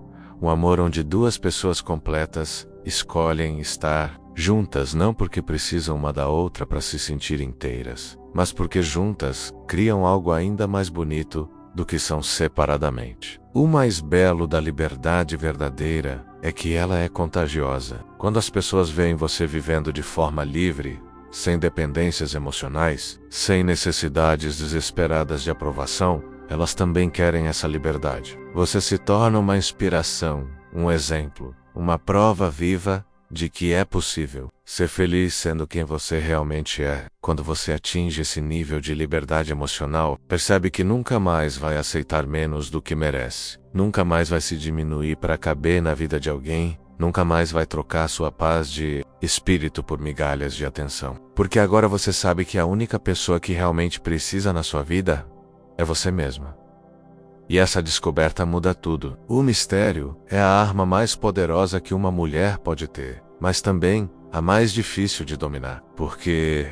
um amor onde duas pessoas completas escolhem estar juntas não porque precisam uma da outra para se sentir inteiras, mas porque juntas criam algo ainda mais bonito do que são separadamente. O mais belo da liberdade verdadeira é que ela é contagiosa. Quando as pessoas veem você vivendo de forma livre, sem dependências emocionais, sem necessidades desesperadas de aprovação, elas também querem essa liberdade. Você se torna uma inspiração, um exemplo, uma prova viva de que é possível ser feliz sendo quem você realmente é. Quando você atinge esse nível de liberdade emocional, percebe que nunca mais vai aceitar menos do que merece. Nunca mais vai se diminuir para caber na vida de alguém. Nunca mais vai trocar sua paz de espírito por migalhas de atenção. Porque agora você sabe que a única pessoa que realmente precisa na sua vida é você mesma. E essa descoberta muda tudo. O mistério é a arma mais poderosa que uma mulher pode ter, mas também a mais difícil de dominar. Porque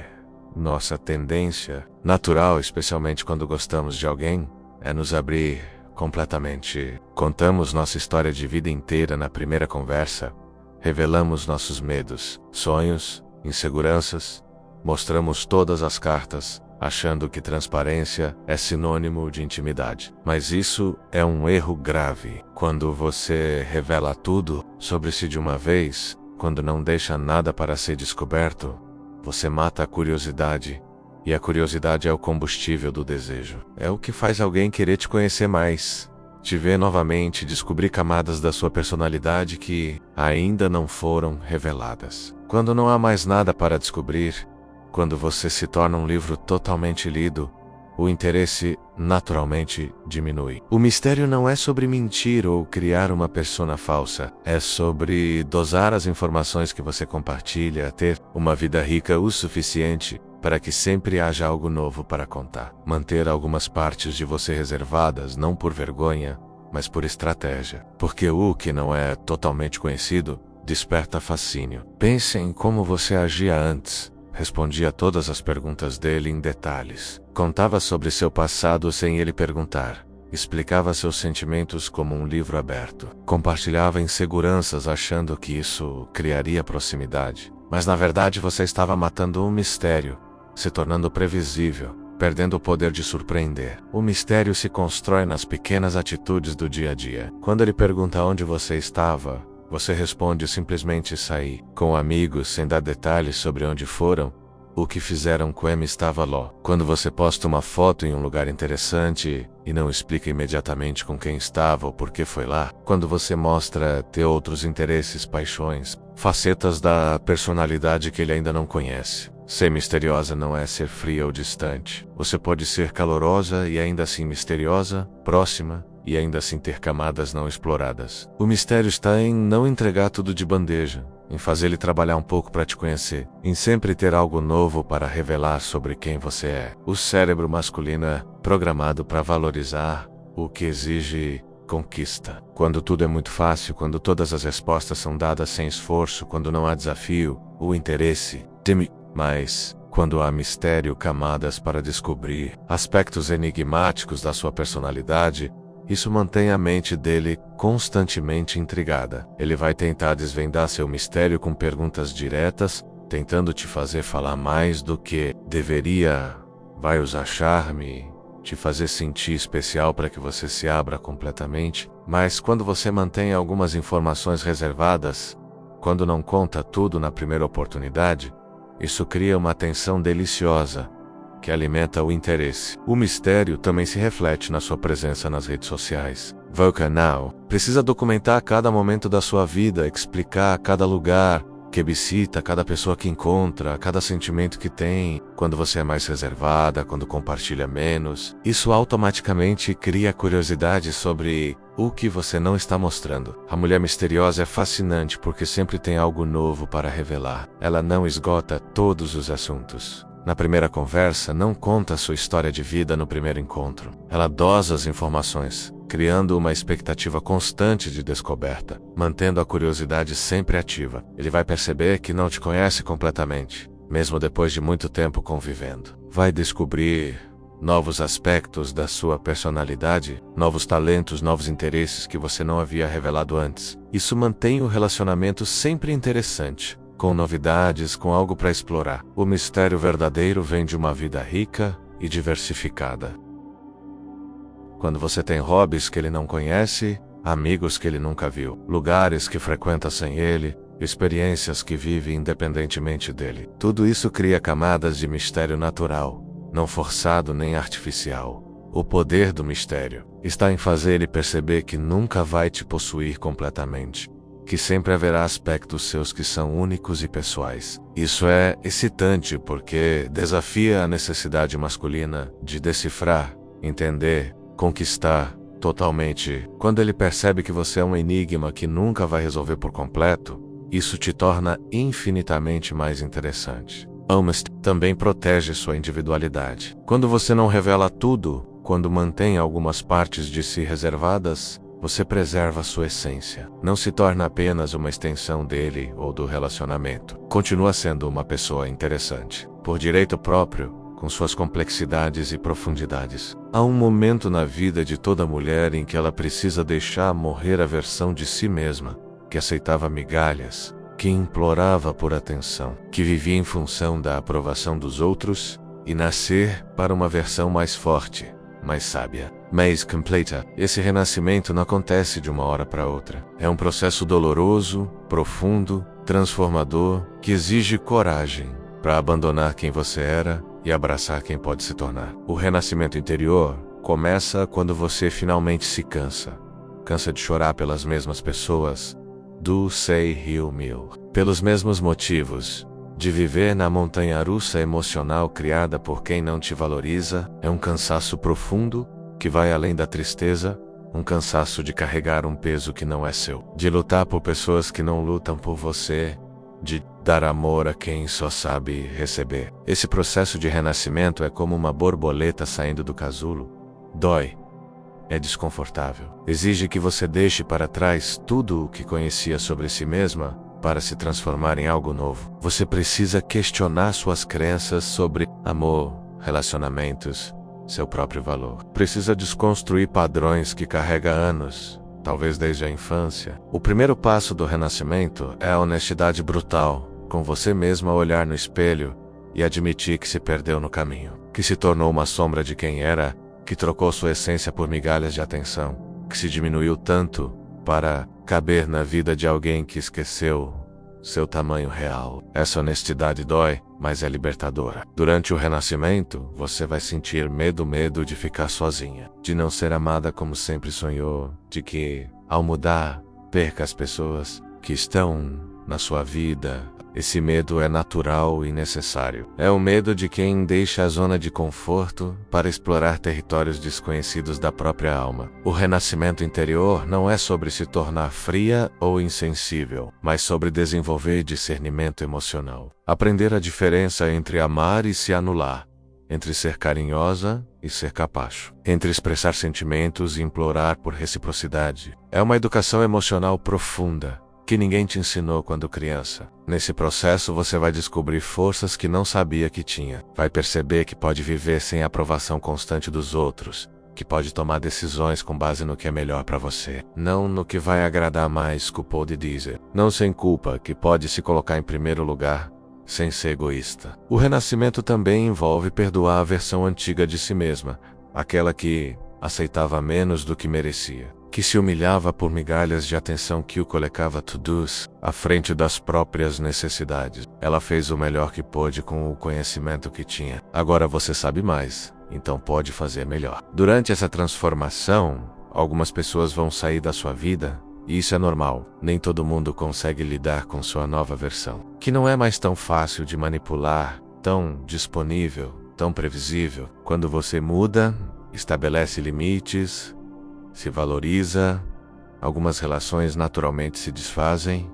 nossa tendência natural, especialmente quando gostamos de alguém, é nos abrir completamente. Contamos nossa história de vida inteira na primeira conversa, revelamos nossos medos, sonhos, inseguranças, mostramos todas as cartas, achando que transparência é sinônimo de intimidade. Mas isso é um erro grave. Quando você revela tudo sobre si de uma vez, quando não deixa nada para ser descoberto, você mata a curiosidade E a curiosidade é o combustível do desejo. É o que faz alguém querer te conhecer mais, te ver novamente, descobrir camadas da sua personalidade que ainda não foram reveladas. Quando não há mais nada para descobrir, quando você se torna um livro totalmente lido, o interesse naturalmente diminui. O mistério não é sobre mentir ou criar uma persona falsa. É sobre dosar as informações que você compartilha, ter uma vida rica o suficiente para que sempre haja algo novo para contar. Manter algumas partes de você reservadas, não por vergonha, mas por estratégia. Porque o que não é totalmente conhecido desperta fascínio. Pense em como você agia antes. Respondia todas as perguntas dele em detalhes. Contava sobre seu passado sem ele perguntar. Explicava seus sentimentos como um livro aberto. Compartilhava inseguranças achando que isso criaria proximidade. Mas na verdade você estava matando um mistério, se tornando previsível, perdendo o poder de surpreender. O mistério se constrói nas pequenas atitudes do dia a dia. Quando ele pergunta onde você estava, você responde simplesmente saí. Com amigos, sem dar detalhes sobre onde foram, o que fizeram com Emma estava lá. Quando você posta uma foto em um lugar interessante e não explica imediatamente com quem estava ou por que foi lá. Quando você mostra ter outros interesses, paixões, facetas da personalidade que ele ainda não conhece. Ser misteriosa não é ser fria ou distante. Você pode ser calorosa e ainda assim misteriosa, próxima, e ainda assim ter camadas não exploradas. O mistério está em não entregar tudo de bandeja, em fazer ele trabalhar um pouco para te conhecer, em sempre ter algo novo para revelar sobre quem você é. O cérebro masculino é programado para valorizar o que exige conquista. Quando tudo é muito fácil, quando todas as respostas são dadas sem esforço, quando não há desafio, o interesse teme. Mas quando há mistério, camadas para descobrir, aspectos enigmáticos da sua personalidade, isso mantém a mente dele constantemente intrigada. Ele vai tentar desvendar seu mistério com perguntas diretas, tentando te fazer falar mais do que deveria. Vai usar charme, te fazer sentir especial para que você se abra completamente. Mas quando você mantém algumas informações reservadas, quando não conta tudo na primeira oportunidade, isso cria uma tensão deliciosa, que alimenta o interesse. O mistério também se reflete na sua presença nas redes sociais. Vulcan Now precisa documentar cada momento da sua vida, explicar cada lugar que visita, cada pessoa que encontra, cada sentimento que tem. Quando você é mais reservada, quando compartilha menos, isso automaticamente cria curiosidade sobre o que você não está mostrando. A mulher misteriosa é fascinante porque sempre tem algo novo para revelar. Ela não esgota todos os assuntos. Na primeira conversa, não conta sua história de vida no primeiro encontro. Ela dosa as informações, criando uma expectativa constante de descoberta, mantendo a curiosidade sempre ativa. Ele vai perceber que não te conhece completamente, mesmo depois de muito tempo convivendo. Vai descobrir novos aspectos da sua personalidade, novos talentos, novos interesses que você não havia revelado antes. Isso mantém o relacionamento sempre interessante, com novidades, com algo para explorar. O mistério verdadeiro vem de uma vida rica e diversificada. Quando você tem hobbies que ele não conhece, amigos que ele nunca viu, lugares que frequenta sem ele, experiências que vive independentemente dele. Tudo isso cria camadas de mistério natural, não forçado nem artificial. O poder do mistério está em fazer ele perceber que nunca vai te possuir completamente, que sempre haverá aspectos seus que são únicos e pessoais. Isso é excitante porque desafia a necessidade masculina de decifrar, entender, conquistar totalmente. Quando ele percebe que você é um enigma que nunca vai resolver por completo, isso te torna infinitamente mais interessante. Honesty também protege sua individualidade. Quando você não revela tudo, quando mantém algumas partes de si reservadas, você preserva sua essência. Não se torna apenas uma extensão dele ou do relacionamento. Continua sendo uma pessoa interessante, por direito próprio, com suas complexidades e profundidades. Há um momento na vida de toda mulher em que ela precisa deixar morrer a versão de si mesma, que aceitava migalhas, que implorava por atenção, que vivia em função da aprovação dos outros, e nascer para uma versão mais forte, mais sábia, mais completa. Esse renascimento não acontece de uma hora para outra. É um processo doloroso, profundo, transformador, que exige coragem para abandonar quem você era e abraçar quem pode se tornar. O renascimento interior começa quando você finalmente se cansa. Cansa de chorar pelas mesmas pessoas, do sei rio mil, pelos mesmos motivos, de viver na montanha-russa emocional criada por quem não te valoriza. É um cansaço profundo que vai além da tristeza, um cansaço de carregar um peso que não é seu, de lutar por pessoas que não lutam por você, de dar amor a quem só sabe receber. Esse processo de renascimento é como uma borboleta saindo do casulo. Dói. É desconfortável. Exige que você deixe para trás tudo o que conhecia sobre si mesma para se transformar em algo novo. Você precisa questionar suas crenças sobre amor, relacionamentos, seu próprio valor. Precisa desconstruir padrões que carrega há anos, talvez desde a infância. O primeiro passo do renascimento é a honestidade brutal com você mesmo, a olhar no espelho e admitir que se perdeu no caminho, que se tornou uma sombra de quem era, que trocou sua essência por migalhas de atenção, que se diminuiu tanto para caber na vida de alguém que esqueceu seu tamanho real. Essa honestidade dói, mas é libertadora. Durante o renascimento, você vai sentir medo de ficar sozinha, de não ser amada como sempre sonhou, de que, ao mudar, perca as pessoas que estão na sua vida. Esse medo é natural e necessário. É o medo de quem deixa a zona de conforto para explorar territórios desconhecidos da própria alma. O renascimento interior não é sobre se tornar fria ou insensível, mas sobre desenvolver discernimento emocional. Aprender a diferença entre amar e se anular, entre ser carinhosa e ser capacho, entre expressar sentimentos e implorar por reciprocidade. É uma educação emocional profunda que ninguém te ensinou quando criança. Nesse processo você vai descobrir forças que não sabia que tinha. Vai perceber que pode viver sem a aprovação constante dos outros, que pode tomar decisões com base no que é melhor para você, não no que vai agradar mais, culpou de dizer. Não sem culpa, que pode se colocar em primeiro lugar, sem ser egoísta. O renascimento também envolve perdoar a versão antiga de si mesma, aquela que aceitava menos do que merecia, que se humilhava por migalhas de atenção que o colocava to-dos à frente das próprias necessidades. Ela fez o melhor que pôde com o conhecimento que tinha. Agora você sabe mais, então pode fazer melhor. Durante essa transformação, algumas pessoas vão sair da sua vida, e isso é normal. Nem todo mundo consegue lidar com sua nova versão, que não é mais tão fácil de manipular, tão disponível, tão previsível. Quando você muda, estabelece limites, se valoriza, algumas relações naturalmente se desfazem,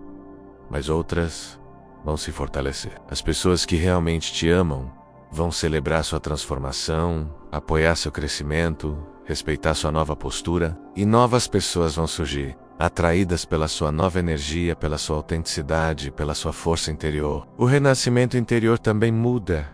mas outras vão se fortalecer. As pessoas que realmente te amam vão celebrar sua transformação, apoiar seu crescimento, respeitar sua nova postura, e novas pessoas vão surgir, atraídas pela sua nova energia, pela sua autenticidade, pela sua força interior. O renascimento interior também muda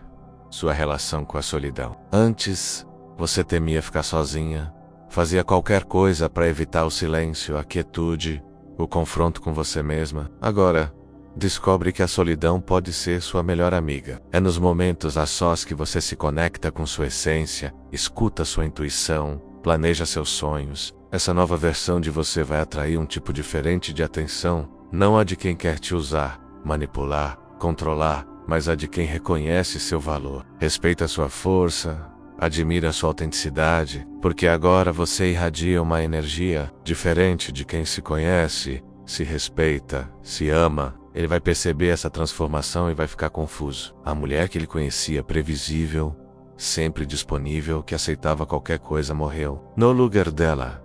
sua relação com a solidão. Antes, você temia ficar sozinha, fazia qualquer coisa para evitar o silêncio, a quietude, o confronto com você mesma. Agora, descobre que a solidão pode ser sua melhor amiga. É nos momentos a sós que você se conecta com sua essência, escuta sua intuição, planeja seus sonhos. Essa nova versão de você vai atrair um tipo diferente de atenção, não a de quem quer te usar, manipular, controlar, mas a de quem reconhece seu valor, respeita sua força, admira sua autenticidade, porque agora você irradia uma energia diferente de quem se conhece, se respeita, se ama. Ele vai perceber essa transformação e vai ficar confuso. A mulher que ele conhecia, previsível, sempre disponível, que aceitava qualquer coisa, morreu. No lugar dela,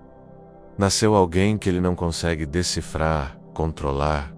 nasceu alguém que ele não consegue decifrar, controlar,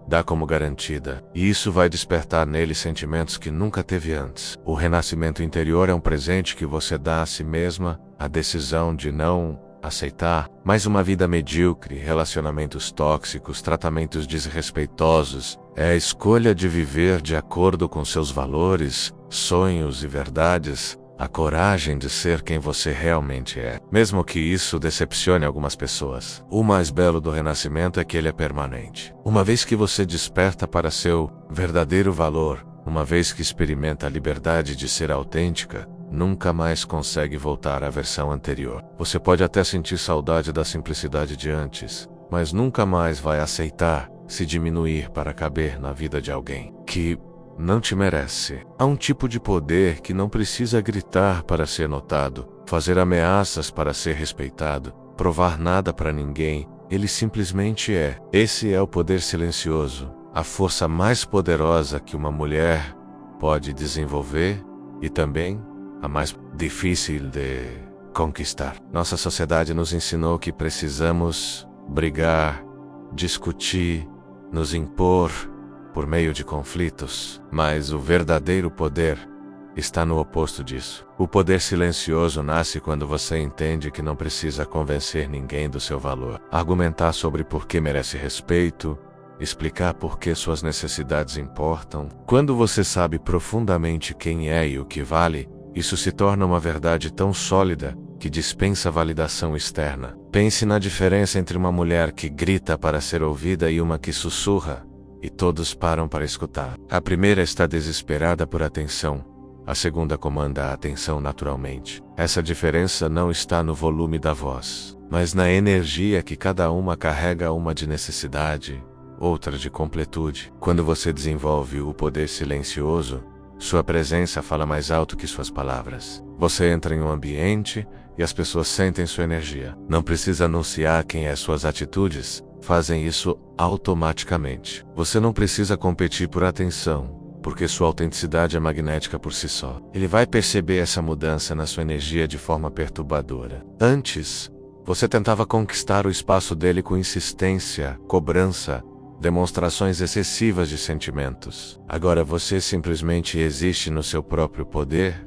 dá como garantida, e isso vai despertar nele sentimentos que nunca teve antes. O renascimento interior é um presente que você dá a si mesma, a decisão de não aceitar mais uma vida medíocre, relacionamentos tóxicos, tratamentos desrespeitosos. É a escolha de viver de acordo com seus valores, sonhos e verdades, a coragem de ser quem você realmente é, mesmo que isso decepcione algumas pessoas. O mais belo do renascimento é que ele é permanente. Uma vez que você desperta para seu verdadeiro valor, uma vez que experimenta a liberdade de ser autêntica, nunca mais consegue voltar à versão anterior. Você pode até sentir saudade da simplicidade de antes, mas nunca mais vai aceitar se diminuir para caber na vida de alguém que não te merece. Há um tipo de poder que não precisa gritar para ser notado, fazer ameaças para ser respeitado, provar nada para ninguém. Ele simplesmente é. Esse é o poder silencioso, a força mais poderosa que uma mulher pode desenvolver e também a mais difícil de conquistar. Nossa sociedade nos ensinou que precisamos brigar, discutir, nos impor por meio de conflitos, mas o verdadeiro poder está no oposto disso. O poder silencioso nasce quando você entende que não precisa convencer ninguém do seu valor, argumentar sobre por que merece respeito, explicar por que suas necessidades importam. Quando você sabe profundamente quem é e o que vale, isso se torna uma verdade tão sólida que dispensa validação externa. Pense na diferença entre uma mulher que grita para ser ouvida e uma que sussurra, e todos param para escutar. A primeira está desesperada por atenção, a segunda comanda a atenção naturalmente. Essa diferença não está no volume da voz, mas na energia que cada uma carrega, uma de necessidade, outra de completude. Quando você desenvolve o poder silencioso, sua presença fala mais alto que suas palavras. Você entra em um ambiente e as pessoas sentem sua energia. Não precisa anunciar quem é, suas atitudes fazem isso automaticamente. Você não precisa competir por atenção, porque sua autenticidade é magnética por si só. Ele vai perceber essa mudança na sua energia de forma perturbadora. Antes, você tentava conquistar o espaço dele com insistência, cobrança, demonstrações excessivas de sentimentos. Agora você simplesmente existe no seu próprio poder,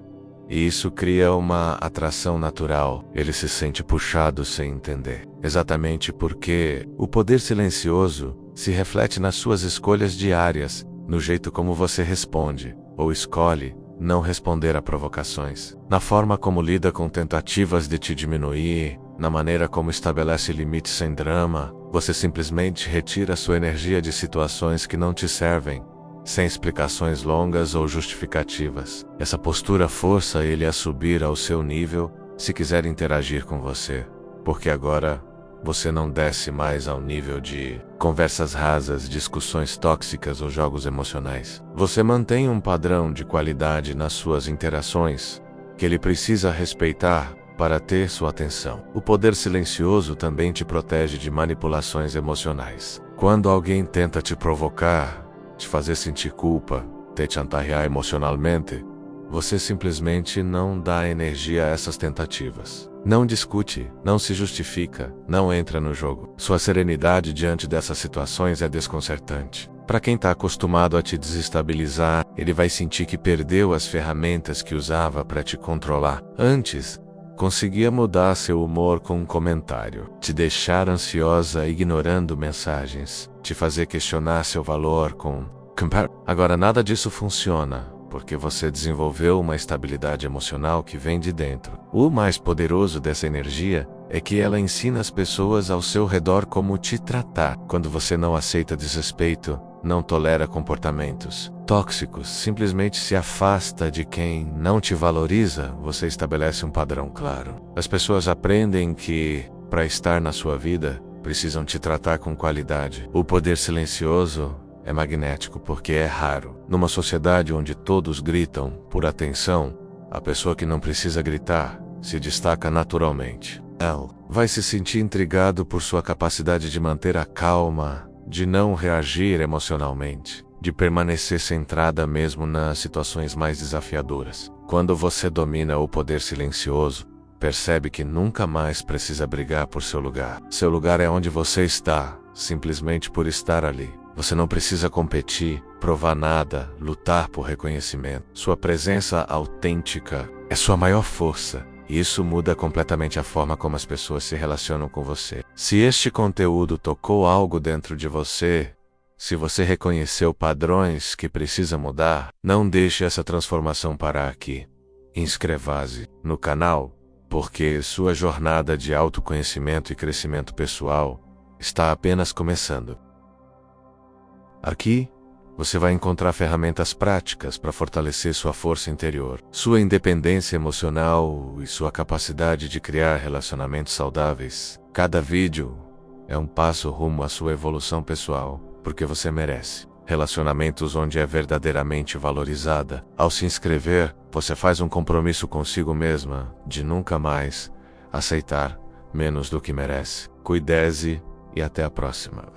e isso cria uma atração natural. Ele se sente puxado sem entender. Exatamente porque o poder silencioso se reflete nas suas escolhas diárias, no jeito como você responde, ou escolhe, não responder a provocações, na forma como lida com tentativas de te diminuir, na maneira como estabelece limites sem drama. Você simplesmente retira sua energia de situações que não te servem, sem explicações longas ou justificativas. Essa postura força ele a subir ao seu nível se quiser interagir com você, porque agora você não desce mais ao nível de conversas rasas, discussões tóxicas ou jogos emocionais. Você mantém um padrão de qualidade nas suas interações que ele precisa respeitar para ter sua atenção. O poder silencioso também te protege de manipulações emocionais. Quando alguém tenta te provocar, te fazer sentir culpa, te chantagear emocionalmente, você simplesmente não dá energia a essas tentativas. Não discute, não se justifica, não entra no jogo. Sua serenidade diante dessas situações é desconcertante. Para quem está acostumado a te desestabilizar, ele vai sentir que perdeu as ferramentas que usava para te controlar. Antes, conseguia mudar seu humor com um comentário, te deixar ansiosa ignorando mensagens, te fazer questionar seu valor com Agora nada disso funciona, porque você desenvolveu uma estabilidade emocional que vem de dentro. O mais poderoso dessa energia é que ela ensina as pessoas ao seu redor como te tratar. Quando você não aceita desrespeito, não tolera comportamentos tóxicos, simplesmente se afasta de quem não te valoriza, você estabelece um padrão claro. As pessoas aprendem que, para estar na sua vida, precisam te tratar com qualidade. O poder silencioso é magnético porque é raro. Numa sociedade onde todos gritam por atenção, a pessoa que não precisa gritar se destaca naturalmente. Ela vai se sentir intrigado por sua capacidade de manter a calma, de não reagir emocionalmente, de permanecer centrada mesmo nas situações mais desafiadoras. Quando você domina o poder silencioso, percebe que nunca mais precisa brigar por seu lugar. Seu lugar é onde você está, simplesmente por estar ali. Você não precisa competir, provar nada, lutar por reconhecimento. Sua presença autêntica é sua maior força, e isso muda completamente a forma como as pessoas se relacionam com você. Se este conteúdo tocou algo dentro de você, se você reconheceu padrões que precisa mudar, não deixe essa transformação parar aqui. Inscreva-se no canal, porque sua jornada de autoconhecimento e crescimento pessoal está apenas começando. Aqui, você vai encontrar ferramentas práticas para fortalecer sua força interior, sua independência emocional e sua capacidade de criar relacionamentos saudáveis. Cada vídeo é um passo rumo à sua evolução pessoal, porque você merece. relacionamentos onde é verdadeiramente valorizada. Ao se inscrever, você faz um compromisso consigo mesma de nunca mais aceitar menos do que merece. Cuide-se e até a próxima.